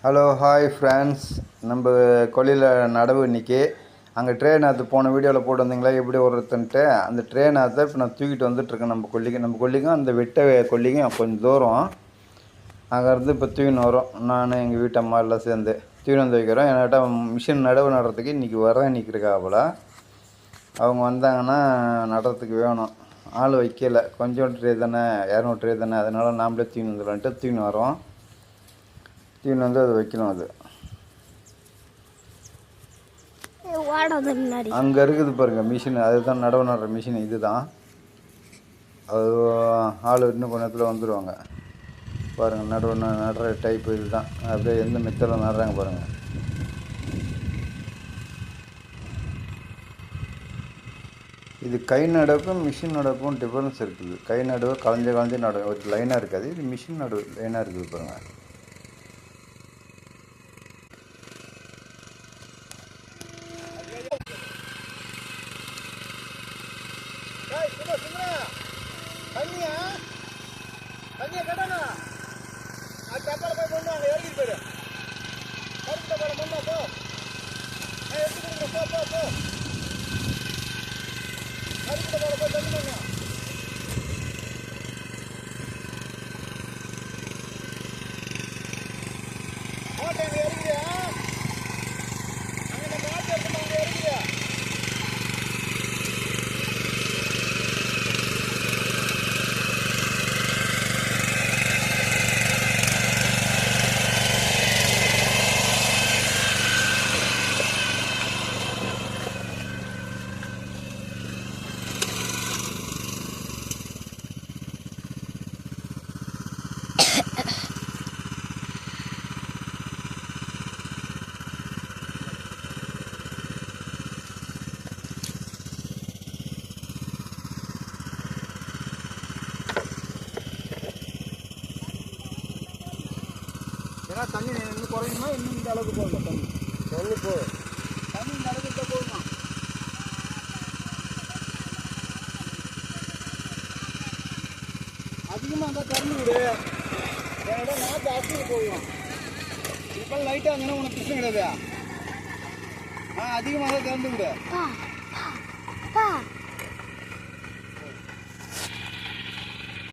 Hello hi friends, நம்ம கொல்லியில் நடவு இன்றைக்கி. அங்கே ட்ரெயின் ஆற்று போன வீடியோவில் போட்டு வந்தீங்களா எப்படி ஒருத்தன்ட்டு அந்த ட்ரெயின் ஆற்றை இப்போ நான் தூக்கிட்டு வந்துட்டுருக்கேன். நம்ம கொல்லிக்கும் அந்த வெட்ட கொல்லிக்கும் கொஞ்சம் தூரம். அங்கேருந்து இப்போ தூக்கின்னு வரோம். நான் எங்கள் வீட்டம்மா எல்லாம் சேர்ந்து தூக்கின்னு வந்து வைக்கிறோம். என்கிட்ட மிஷின் நடவு நடுறதுக்கு இன்றைக்கி வரேன் நிற்கிறக்காப்புல. அவங்க வந்தாங்கன்னா நடுறதுக்கு வேணும். ஆள் வைக்கலை, கொஞ்சம் ட்ரே தானே, 200 ட்ரே தானே, அதனால் நாம்ளே தூக்கின்னு வந்துடலான்ட்டு தூக்கின்னு வரோம். தூக்கின்னு வந்து அது வைக்கணும். அது அங்கே இருக்குது பாருங்கள் மிஷின், அதுதான் நடவு நடுற மிஷின். இது தான் அது. ஆள் இன்னும் கொஞ்ச நேரத்தில் வந்துடுவாங்க பாருங்கள். நடுற டைப்பு இது தான். அப்படியே எந்த மெத்தடில் நடுறாங்க பாருங்கள். இது கை நடவுக்கும் மிஷின் நடவுக்கும் டிஃப்ரென்ஸ் இருக்குது. கை நடவு களைஞ்சு நடுவு ஒரு லைனாக இருக்காது. இது மிஷின் நடவு லைனாக இருக்குது பாருங்கள். ஏன்னா தண்ணி இன்னும் குறையுமா, இன்னும் இந்த அளவுக்கு போகணும். தண்ணி போதும். தண்ணி இந்த அளவுக்கு போகுமா? அதிகமாக இருந்தால் திறந்து விடு. என்னோட நாற்று அரிசிக்கு போகலாம். இப்போ லைட்டாக இருந்தீங்கன்னா உனக்கு பிரச்சனை கிடையாது. அதிகமாக தான் திறந்து விடு.